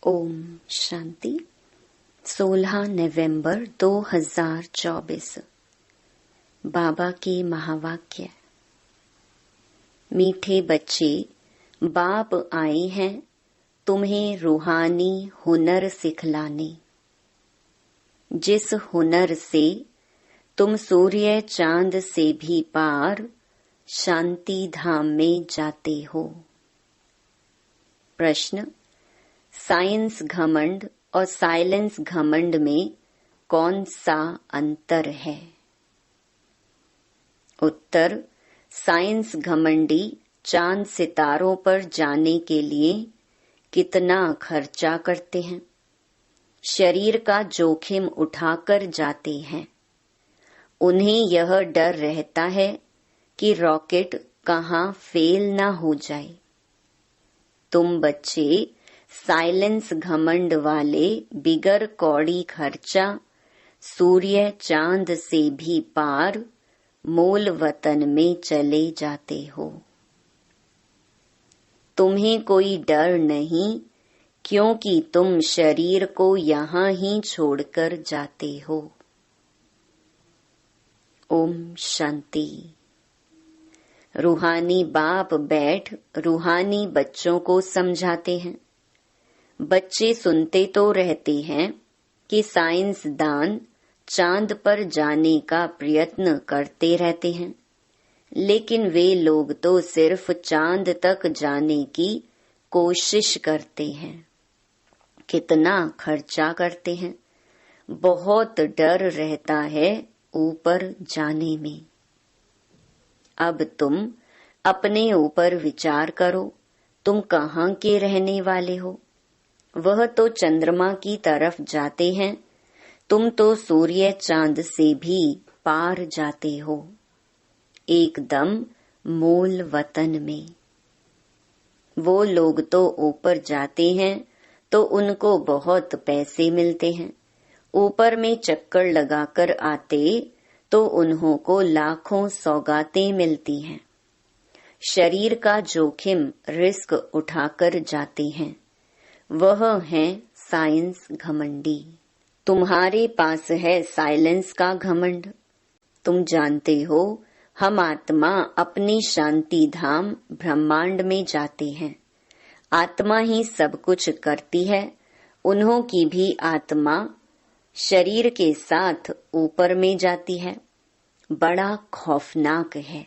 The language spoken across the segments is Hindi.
ओम शांति। 16 नवंबर 2024। बाबा के महावाक्य। मीठे बच्चे, बाप आए हैं तुम्हें रूहानी हुनर सिखलाने। जिस हुनर से तुम सूर्य चांद से भी पार शांति धाम में जाते हो। प्रश्न: साइंस घमंड और साइलेंस घमंड में कौन सा अंतर है? उत्तर: साइंस घमंडी चांद सितारों पर जाने के लिए कितना खर्चा करते हैं, शरीर का जोखिम उठाकर जाते हैं। उन्हें यह डर रहता है कि रॉकेट कहाँ फेल ना हो जाए। तुम बच्चे साइलेंस घमंड वाले बिगर कौड़ी खर्चा सूर्य चांद से भी पार मूल वतन में चले जाते हो। तुम्हें कोई डर नहीं, क्योंकि तुम शरीर को यहाँ ही छोड़कर जाते हो। ओम शांति। रूहानी बाप बैठ रूहानी बच्चों को समझाते हैं। बच्चे सुनते तो रहते हैं कि साइंसदान चांद पर जाने का प्रयत्न करते रहते हैं, लेकिन वे लोग तो सिर्फ चांद तक जाने की कोशिश करते हैं। कितना खर्चा करते हैं, बहुत डर रहता है ऊपर जाने में। अब तुम अपने ऊपर विचार करो, तुम कहाँ के रहने वाले हो? वह तो चंद्रमा की तरफ जाते हैं, तुम तो सूर्य चांद से भी पार जाते हो, एकदम मूल वतन में। वो लोग तो ऊपर जाते हैं तो उनको बहुत पैसे मिलते हैं, ऊपर में चक्कर लगाकर आते तो उन्हों को लाखों सौगातें मिलती हैं। शरीर का जोखिम रिस्क उठाकर जाते हैं। वह है साइंस घमंडी। तुम्हारे पास है साइलेंस का घमंड। तुम जानते हो हम आत्मा अपनी शांति धाम ब्रह्मांड में जाते हैं। आत्मा ही सब कुछ करती है। उन्हों की भी आत्मा शरीर के साथ ऊपर में जाती है। बड़ा खौफनाक है,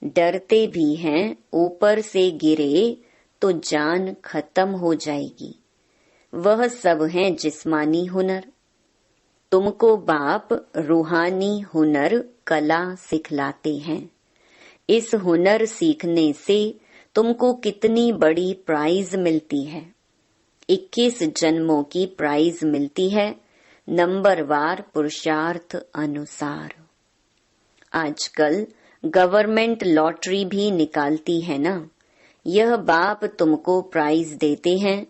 डरते भी हैं ऊपर से गिरे तो जान खत्म हो जाएगी। वह सब है जिस्मानी हुनर। तुमको बाप रूहानी हुनर कला सिखलाते हैं। इस हुनर सीखने से तुमको कितनी बड़ी प्राइज मिलती है। 21 जन्मों की प्राइज मिलती है, नंबरवार पुरुषार्थ अनुसार। आजकल गवर्नमेंट लॉटरी भी निकालती है ना। यह बाप तुमको प्राइज देते हैं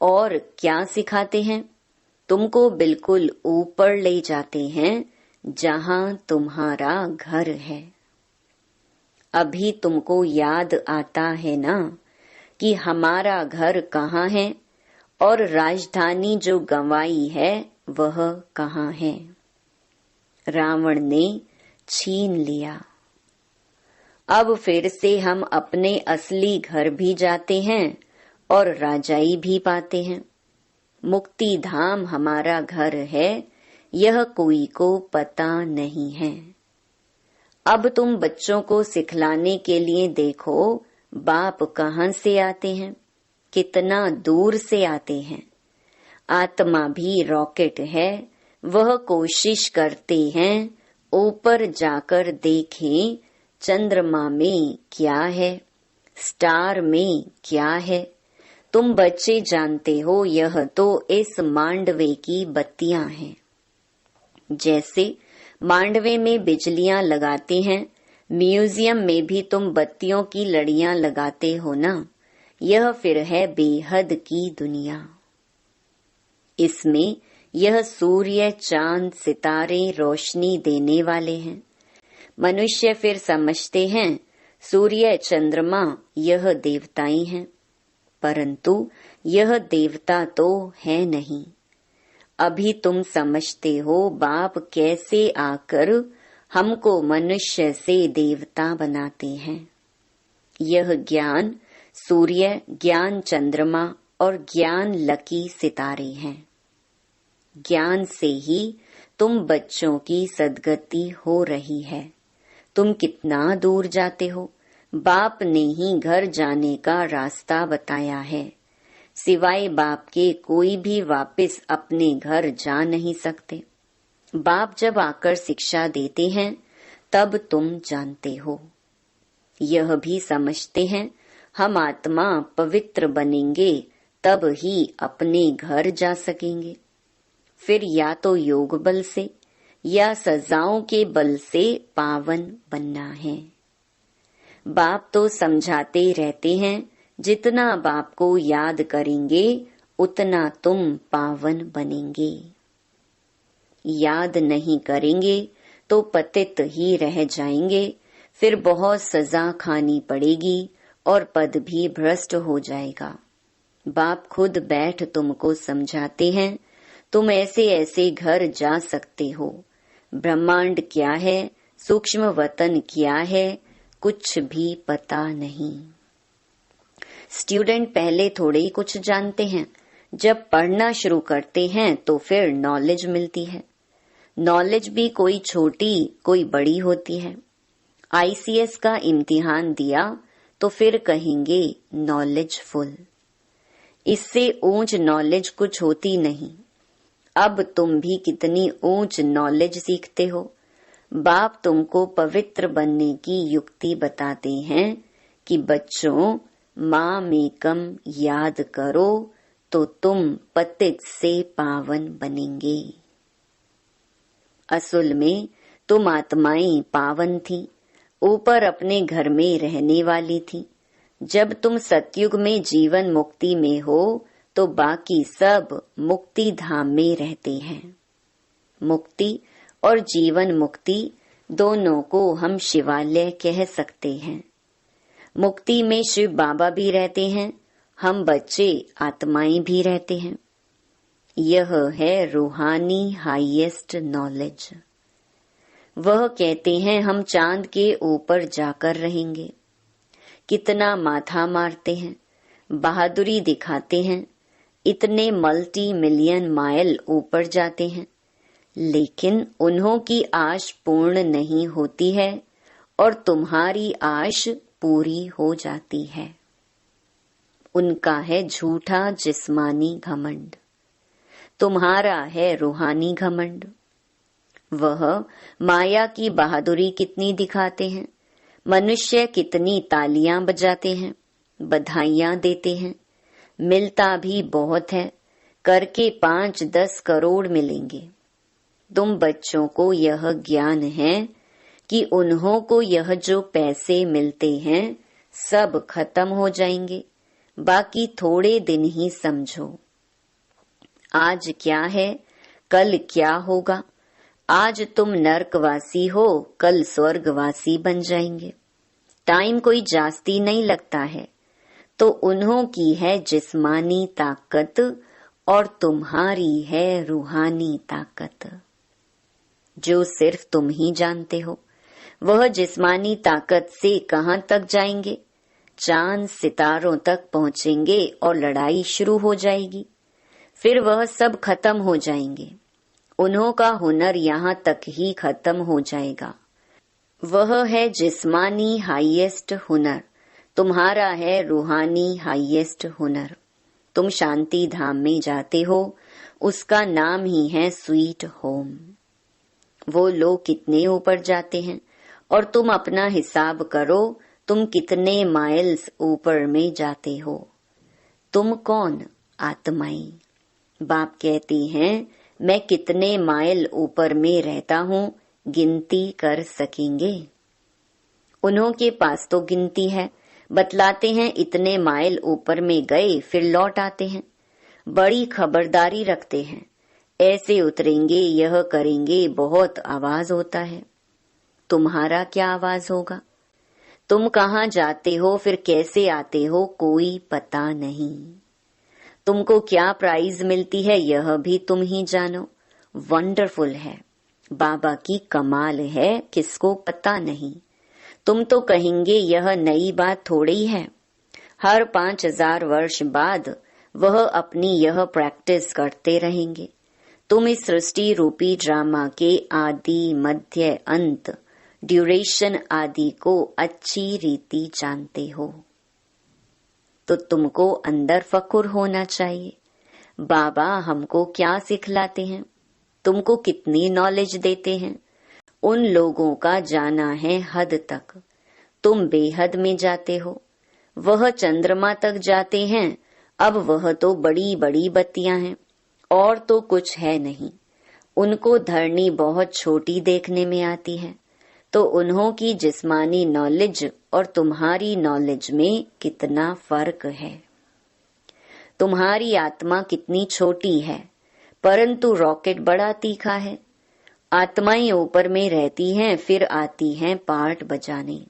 और क्या सिखाते हैं? तुमको बिल्कुल ऊपर ले जाते हैं, जहां तुम्हारा घर है। अभी तुमको याद आता है ना कि हमारा घर कहाँ है और राजधानी जो गंवाई है वह कहाँ है? रावण ने छीन लिया। अब फिर से हम अपने असली घर भी जाते हैं और राजाई भी पाते हैं। मुक्ति धाम हमारा घर है, यह कोई को पता नहीं है। अब तुम बच्चों को सिखलाने के लिए देखो बाप कहाँ से आते हैं, कितना दूर से आते हैं। आत्मा भी रॉकेट है, वह कोशिश करते हैं ऊपर जाकर देखें चंद्रमा में क्या है, स्टार में क्या है। तुम बच्चे जानते हो यह तो इस मांडवे की बत्तियां हैं। जैसे मांडवे में बिजलियां लगाते हैं, म्यूजियम में भी तुम बत्तियों की लड़ियां लगाते हो ना। यह फिर है बेहद की दुनिया। इसमें यह सूर्य चांद सितारे रोशनी देने वाले हैं। मनुष्य फिर समझते हैं सूर्य चंद्रमा यह देवताएं हैं। परंतु यह देवता तो है नहीं। अभी तुम समझते हो बाप कैसे आकर हमको मनुष्य से देवता बनाते हैं। यह ज्ञान सूर्य, ज्ञान चंद्रमा और ज्ञान लकी सितारे हैं। ज्ञान से ही तुम बच्चों की सद्गति हो रही है। तुम कितना दूर जाते हो, बाप ने ही घर जाने का रास्ता बताया है। सिवाय बाप के कोई भी वापस अपने घर जा नहीं सकते। बाप जब आकर शिक्षा देते हैं तब तुम जानते हो। यह भी समझते हैं हम आत्मा पवित्र बनेंगे तब ही अपने घर जा सकेंगे। फिर या तो योग बल से या सजाओं के बल से पावन बनना है। बाप तो समझाते रहते हैं जितना बाप को याद करेंगे उतना तुम पावन बनेंगे। याद नहीं करेंगे तो पतित ही रह जाएंगे। फिर बहुत सजा खानी पड़ेगी और पद भी भ्रष्ट हो जाएगा। बाप खुद बैठ तुमको समझाते हैं तुम ऐसे ऐसे घर जा सकते हो। ब्रह्मांड क्या है, सूक्ष्म वतन क्या है, कुछ भी पता नहीं। स्टूडेंट पहले थोड़े ही कुछ जानते हैं। जब पढ़ना शुरू करते हैं तो फिर नॉलेज मिलती है। नॉलेज भी कोई छोटी कोई बड़ी होती है। आईसीएस का इम्तिहान दिया तो फिर कहेंगे नॉलेजफुल। इससे ऊंच नॉलेज कुछ होती नहीं। अब तुम भी कितनी ऊंच नॉलेज सीखते हो। बाप तुमको पवित्र बनने की युक्ति बताते हैं कि बच्चों मामेकम याद करो तो तुम पतित से पावन बनेंगे। असल में तुम आत्माएं पावन थी, ऊपर अपने घर में रहने वाली थी। जब तुम सतयुग में जीवन मुक्ति में हो तो बाकी सब मुक्ति धाम में रहते हैं। मुक्ति और जीवन मुक्ति दोनों को हम शिवालय कह सकते हैं। मुक्ति में शिव बाबा भी रहते हैं, हम बच्चे आत्माएं भी रहते हैं। यह है रूहानी हाईएस्ट नॉलेज। वह कहते हैं हम चांद के ऊपर जाकर रहेंगे। कितना माथा मारते हैं, बहादुरी दिखाते हैं, इतने मल्टी मिलियन माइल ऊपर जाते हैं, लेकिन उन्हों की आश पूर्ण नहीं होती है और तुम्हारी आश पूरी हो जाती है। उनका है झूठा जिस्मानी घमंड, तुम्हारा है रूहानी घमंड। वह माया की बहादुरी कितनी दिखाते हैं, मनुष्य कितनी तालियां बजाते हैं, बधाइयां देते हैं, मिलता भी बहुत है, करके 5-10 करोड़ मिलेंगे। तुम बच्चों को यह ज्ञान है कि उन्हों को यह जो पैसे मिलते हैं सब खत्म हो जाएंगे, बाकी थोड़े दिन ही समझो। आज क्या है, कल क्या होगा। आज तुम नरकवासी हो, कल स्वर्गवासी बन जाएंगे। टाइम कोई जास्ती नहीं लगता है। तो उन्हों की है जिस्मानी ताकत और तुम्हारी है रूहानी ताकत, जो सिर्फ तुम ही जानते हो। वह जिस्मानी ताकत से कहां तक जाएंगे, चांद सितारों तक पहुंचेंगे और लड़ाई शुरू हो जाएगी। फिर वह सब खत्म हो जाएंगे। उन्हों का हुनर यहाँ तक ही खत्म हो जाएगा। वह है जिस्मानी हाईएस्ट हुनर, तुम्हारा है रूहानी हाईएस्ट हुनर। तुम शांति धाम में जाते हो, उसका नाम ही है स्वीट होम। वो लोग कितने ऊपर जाते हैं और तुम अपना हिसाब करो, तुम कितने माइल्स ऊपर में जाते हो। तुम कौन? आत्माएं। बाप कहते हैं मैं कितने माइल ऊपर में रहता हूँ, गिनती कर सकेंगे? उन्हों के पास तो गिनती है, बतलाते हैं इतने माइल ऊपर में गए फिर लौट आते हैं। बड़ी खबरदारी रखते हैं, ऐसे उतरेंगे, यह करेंगे, बहुत आवाज होता है। तुम्हारा क्या आवाज होगा? तुम कहाँ जाते हो, फिर कैसे आते हो, कोई पता नहीं। तुमको क्या प्राइज मिलती है यह भी तुम ही जानो। वंडरफुल है, बाबा की कमाल है, किसको पता नहीं। तुम तो कहेंगे यह नई बात थोड़ी है। हर 5000 वर्ष बाद वह अपनी यह प्रैक्टिस करते रहेंगे। तुम इस सृष्टि रूपी ड्रामा के आदि मध्य अंत ड्यूरेशन आदि को अच्छी रीति जानते हो, तो तुमको अंदर फक्र होना चाहिए। बाबा हमको क्या सिखलाते हैं, तुमको कितनी नॉलेज देते हैं। उन लोगों का जाना है हद तक, तुम बेहद में जाते हो। वह चंद्रमा तक जाते हैं, अब वह तो बड़ी बड़ी बत्तियां हैं और तो कुछ है नहीं। उनको धरनी बहुत छोटी देखने में आती है, तो उन्हों की जिस्मानी नॉलेज और तुम्हारी नॉलेज में कितना फर्क है। तुम्हारी आत्मा कितनी छोटी है, परंतु रॉकेट बड़ा तीखा है। आत्माएं ऊपर में रहती हैं, फिर आती हैं पार्ट बजाने।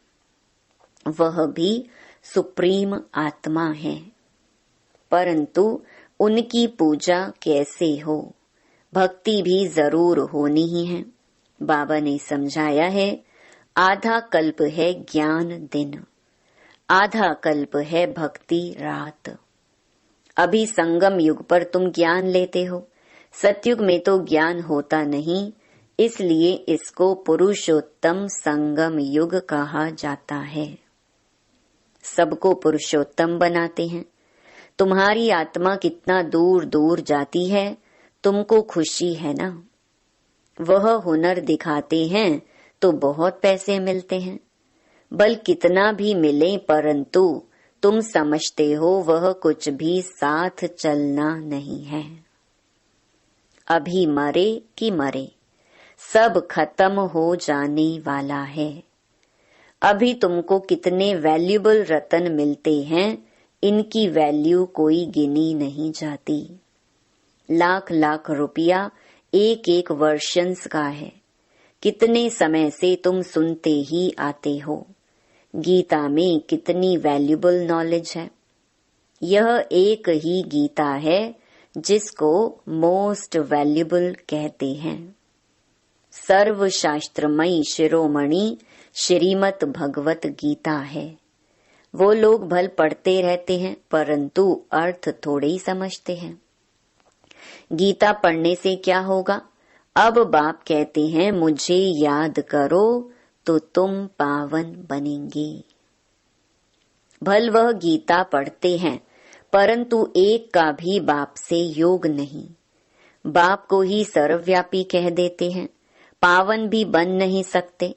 वह भी सुप्रीम आत्मा है, परंतु उनकी पूजा कैसे हो, भक्ति भी जरूर होनी ही है। बाबा ने समझाया है, आधा कल्प है ज्ञान दिन, आधा कल्प है भक्ति रात। अभी संगम युग पर तुम ज्ञान लेते हो, सतयुग में तो ज्ञान होता नहीं, इसलिए इसको पुरुषोत्तम संगम युग कहा जाता है। सबको पुरुषोत्तम बनाते हैं। तुम्हारी आत्मा कितना दूर दूर जाती है, तुमको खुशी है ना। वह हुनर दिखाते हैं तो बहुत पैसे मिलते हैं, बल कितना भी मिले, परंतु तुम समझते हो वह कुछ भी साथ चलना नहीं है। अभी मरे कि मरे, सब खत्म हो जाने वाला है। अभी तुमको कितने वैल्यूबल रत्न मिलते हैं, इनकी वैल्यू कोई गिनी नहीं जाती। लाख लाख रुपया एक एक वर्षंस का है। कितने समय से तुम सुनते ही आते हो। गीता में कितनी वैल्यूबल नॉलेज है। यह एक ही गीता है जिसको मोस्ट वैल्यूबल कहते हैं। सर्वशास्त्रमयी शिरोमणि श्रीमद् भगवत गीता है। वो लोग भल पढ़ते रहते हैं, परंतु अर्थ थोड़े ही समझते हैं। गीता पढ़ने से क्या होगा? अब बाप कहते हैं, मुझे याद करो तो तुम पावन बनेंगे। भल वह गीता पढ़ते हैं, परंतु एक का भी बाप से योग नहीं। बाप को ही सर्वव्यापी कह देते हैं, पावन भी बन नहीं सकते।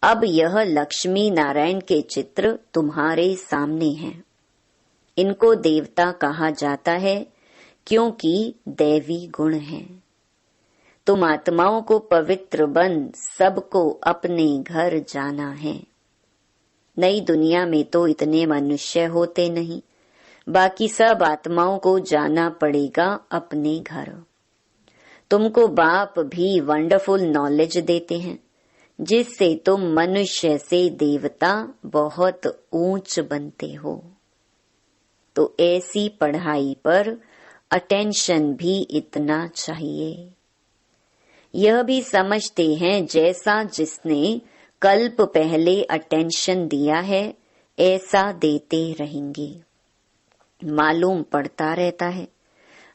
अब यह लक्ष्मी नारायण के चित्र तुम्हारे सामने हैं। इनको देवता कहा जाता है क्योंकि दैवी गुण हैं। तुम आत्माओं को पवित्र बन सबको अपने घर जाना है। नई दुनिया में तो इतने मनुष्य होते नहीं, बाकी सब आत्माओं को जाना पड़ेगा अपने घर। तुमको बाप भी वंडरफुल नॉलेज देते हैं, जिससे तुम मनुष्य से देवता बहुत ऊंच बनते हो। तो ऐसी पढ़ाई पर अटेंशन भी इतना चाहिए। यह भी समझते हैं जैसा जिसने कल्प पहले अटेंशन दिया है, ऐसा देते रहेंगे। मालूम पड़ता रहता है।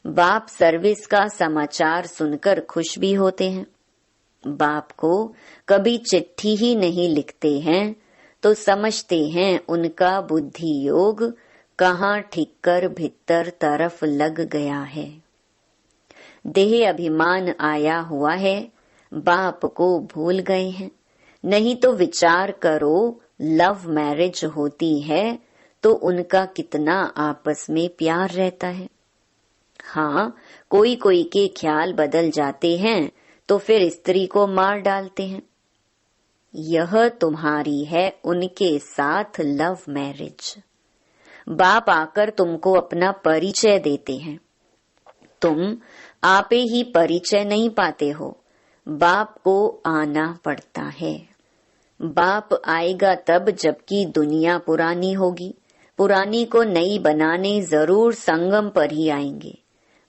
बाप सर्विस का समाचार सुनकर खुश भी होते हैं। बाप को कभी चिट्ठी ही नहीं लिखते हैं, तो समझते हैं उनका बुद्धि योग कहाँ ठिक्कर भीतर तरफ लग गया है। देह अभिमान आया हुआ है, बाप को भूल गए हैं। नहीं तो विचार करो, लव मैरिज होती है तो उनका कितना आपस में प्यार रहता है। हाँ, कोई कोई के ख्याल बदल जाते हैं तो फिर स्त्री को मार डालते हैं। यह तुम्हारी है उनके साथ लव मैरिज। बाप आकर तुमको अपना परिचय देते हैं, तुम आपे ही परिचय नहीं पाते हो, बाप को आना पड़ता है। बाप आएगा तब जबकि दुनिया पुरानी होगी। पुरानी को नई बनाने जरूर संगम पर ही आएंगे।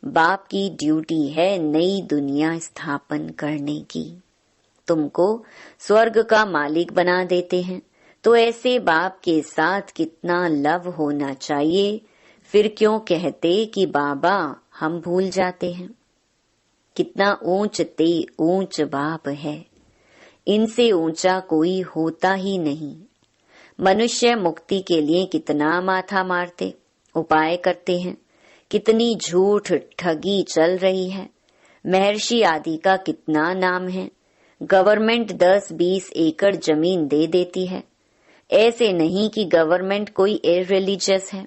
बाप की ड्यूटी है नई दुनिया स्थापन करने की। तुमको स्वर्ग का मालिक बना देते हैं, तो ऐसे बाप के साथ कितना लव होना चाहिए। फिर क्यों कहते कि बाबा हम भूल जाते हैं। कितना ऊंच बाप है, इनसे ऊंचा कोई होता ही नहीं। मनुष्य मुक्ति के लिए कितना माथा मारते, उपाय करते हैं, कितनी झूठ ठगी चल रही है। महर्षि आदि का कितना नाम है। गवर्नमेंट 10-20 एकड़ जमीन दे देती है। ऐसे नहीं कि गवर्नमेंट कोई इररिलीजियस है।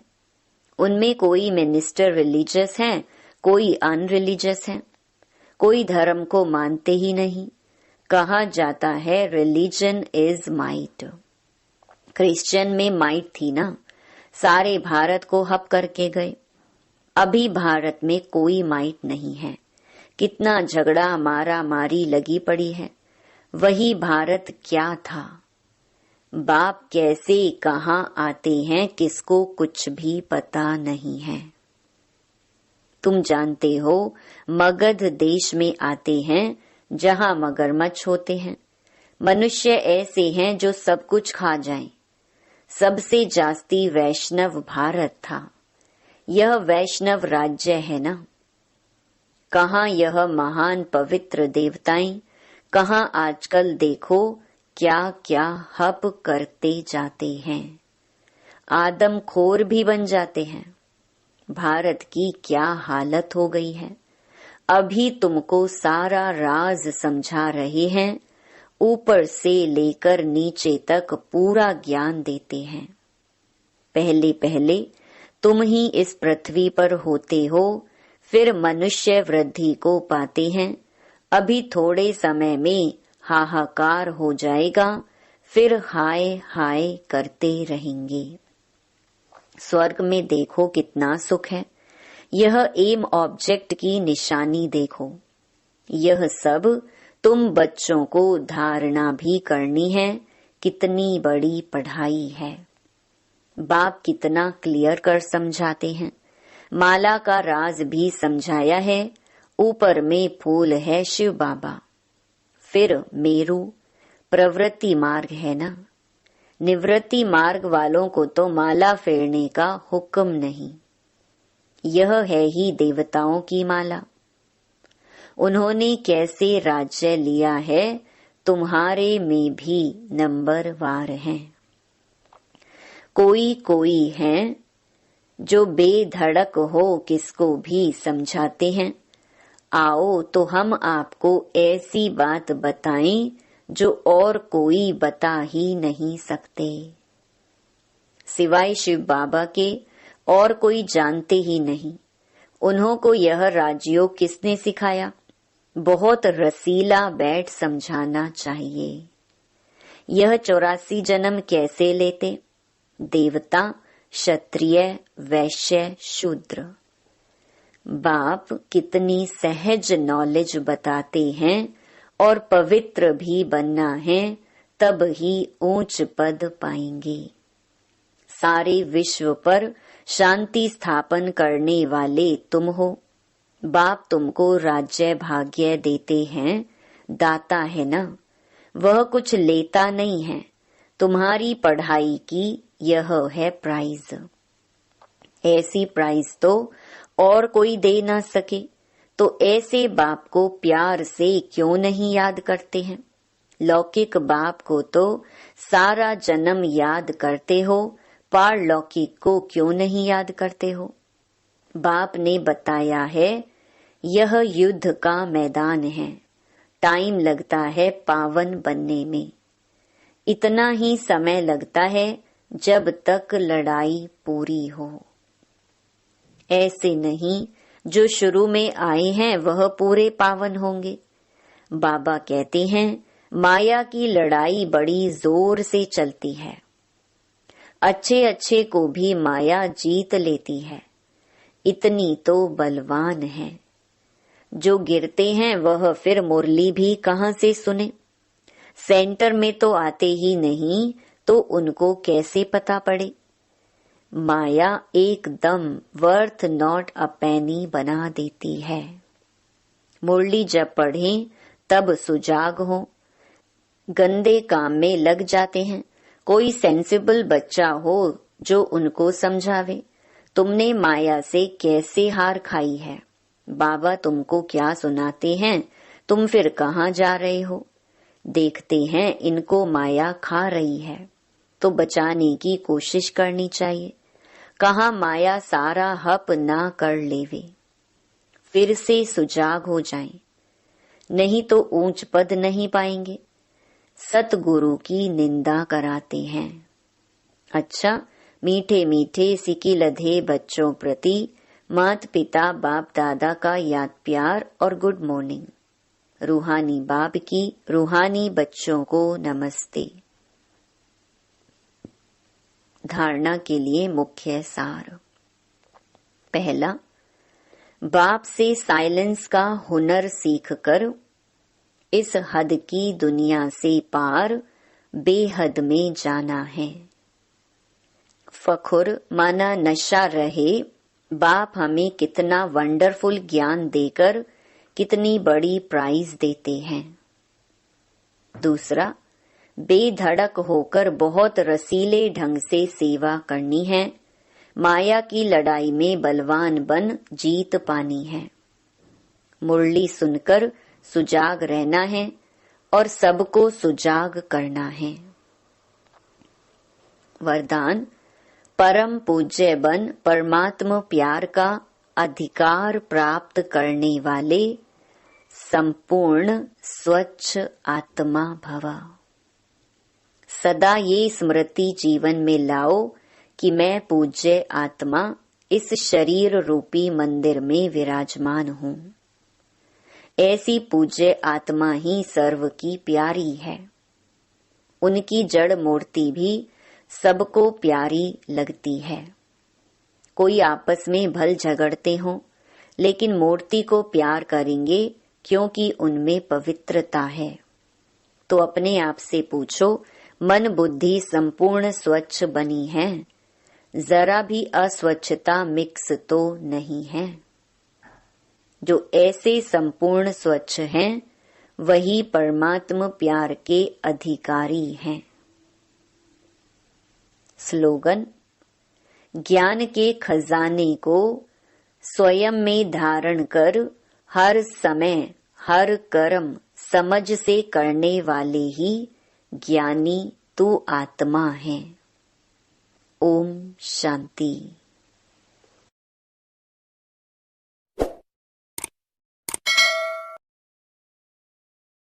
उनमें कोई मिनिस्टर रिलीजियस है, कोई अनरिलीजियस है। कोई धर्म को मानते ही नहीं। कहा जाता है रिलीजन इज माइट। क्रिश्चियन में माइट थी ना, सारे भारत को हप करके गए। अभी भारत में कोई माइट नहीं है। कितना झगड़ा मारा मारी लगी पड़ी है। वही भारत क्या था। बाप कैसे कहाँ आते हैं किसको कुछ भी पता नहीं है। तुम जानते हो मगध देश में आते हैं जहाँ मगरमच्छ होते हैं। मनुष्य ऐसे हैं जो सब कुछ खा जाएं। सबसे जास्ती वैष्णव भारत था। यह वैष्णव राज्य है ना। कहाँ यह महान पवित्र देवताएं, कहाँ आजकल देखो क्या क्या हप करते जाते हैं। आदम खोर भी बन जाते हैं। भारत की क्या हालत हो गई है। अभी तुमको सारा राज समझा रहे हैं। ऊपर से लेकर नीचे तक पूरा ज्ञान देते हैं। पहले पहले तुम ही इस पृथ्वी पर होते हो, फिर मनुष्य वृद्धि को पाते हैं। अभी थोड़े समय में हाहाकार हो जाएगा, फिर हाय हाय करते रहेंगे। स्वर्ग में देखो कितना सुख है। यह एम ऑब्जेक्ट की निशानी देखो। यह सब तुम बच्चों को धारणा भी करनी है। कितनी बड़ी पढ़ाई है। बाप कितना क्लियर कर समझाते हैं। माला का राज भी समझाया है। ऊपर में फूल है शिव बाबा। फिर मेरू प्रवृत्ति मार्ग है ना। निवृत्ति मार्ग वालों को तो माला फेरने का हुक्म नहीं। यह है ही देवताओं की माला। उन्होंने कैसे राज्य लिया है, तुम्हारे में भी नंबर वार हैं। कोई कोई हैं जो बेधड़क हो किसको भी समझाते हैं। आओ तो हम आपको ऐसी बात बताएं जो और कोई बता ही नहीं सकते। सिवाय शिव बाबा के और कोई जानते ही नहीं। उन्हों को यह राजयोग किसने सिखाया। बहुत रसीला बैठ समझाना चाहिए। यह 84 जन्म कैसे लेते। देवता, क्षत्रिय, वैश्य, शूद्र। बाप कितनी सहज नॉलेज बताते हैं। और पवित्र भी बनना है, तब ही ऊंच पद पाएंगे। सारे विश्व पर शांति स्थापन करने वाले तुम हो। बाप तुमको राज्य भाग्य देते हैं, दाता है ना। वह कुछ लेता नहीं है। तुम्हारी पढ़ाई की यह है प्राइज। ऐसी प्राइज तो और कोई दे ना सके। तो ऐसे बाप को प्यार से क्यों नहीं याद करते हैं। लौकिक बाप को तो सारा जन्म याद करते हो, पारलौकिक को क्यों नहीं याद करते हो। बाप ने बताया है यह युद्ध का मैदान है। टाइम लगता है पावन बनने में। इतना ही समय लगता है जब तक लड़ाई पूरी हो। ऐसे नहीं जो शुरू में आए हैं वह पूरे पावन होंगे। बाबा कहते हैं माया की लड़ाई बड़ी जोर से चलती है। अच्छे अच्छे को भी माया जीत लेती है। इतनी तो बलवान है। जो गिरते हैं वह फिर मुरली भी कहाँ से सुने। सेंटर में तो आते ही नहीं, तो उनको कैसे पता पड़े? माया एकदम वर्थ नॉट अ पेनी बना देती है। मुरली जब पढ़ें तब सुजाग हो, गंदे काम में लग जाते हैं। कोई सेंसिबल बच्चा हो जो उनको समझावे, तुमने माया से कैसे हार खाई है, बाबा तुमको क्या सुनाते हैं, तुम फिर कहाँ जा रहे हो। देखते हैं इनको माया खा रही है, तो बचाने की कोशिश करनी चाहिए। कहाँ माया सारा हप ना कर लेवे, फिर से सुजाग हो जाएं, नहीं तो ऊंच पद नहीं पाएंगे। सतगुरु की निंदा कराते हैं। अच्छा, मीठे मीठे सिकी लधे बच्चों प्रति माता पिता बाप दादा का याद प्यार और गुड मॉर्निंग। रूहानी बाप की रूहानी बच्चों को नमस्ते। धारणा के लिए मुख्य सार। पहला, बाप से साइलेंस का हुनर सीखकर इस हद की दुनिया से पार बेहद में जाना है। फखुर माना नशा रहे, बाप हमें कितना वंडरफुल ज्ञान देकर कितनी बड़ी प्राइज देते हैं। दूसरा, बेधड़क होकर बहुत रसीले ढंग से सेवा करनी है। माया की लड़ाई में बलवान बन जीत पानी है। मुरली सुनकर सुजाग रहना है और सबको सुजाग करना है। वरदान, परम पूज्य बन परमात्मा प्यार का अधिकार प्राप्त करने वाले संपूर्ण स्वच्छ आत्मा भव। सदा ये स्मृति जीवन में लाओ कि मैं पूज्य आत्मा इस शरीर रूपी मंदिर में विराजमान हूँ। ऐसी पूज्य आत्मा ही सर्व की प्यारी है। उनकी जड़ मूर्ति भी सबको प्यारी लगती है। कोई आपस में भल झगड़ते हों, लेकिन मूर्ति को प्यार करेंगे क्योंकि उनमें पवित्रता है। तो अपने आप से पूछो, मन बुद्धि संपूर्ण स्वच्छ बनी है, जरा भी अस्वच्छता मिक्स तो नहीं है। जो ऐसे संपूर्ण स्वच्छ हैं, वही परमात्मा प्यार के अधिकारी हैं। स्लोगन, ज्ञान के खजाने को स्वयं में धारण कर हर समय हर कर्म समझ से करने वाले ही ज्ञानी तू आत्मा है। ओम शांति।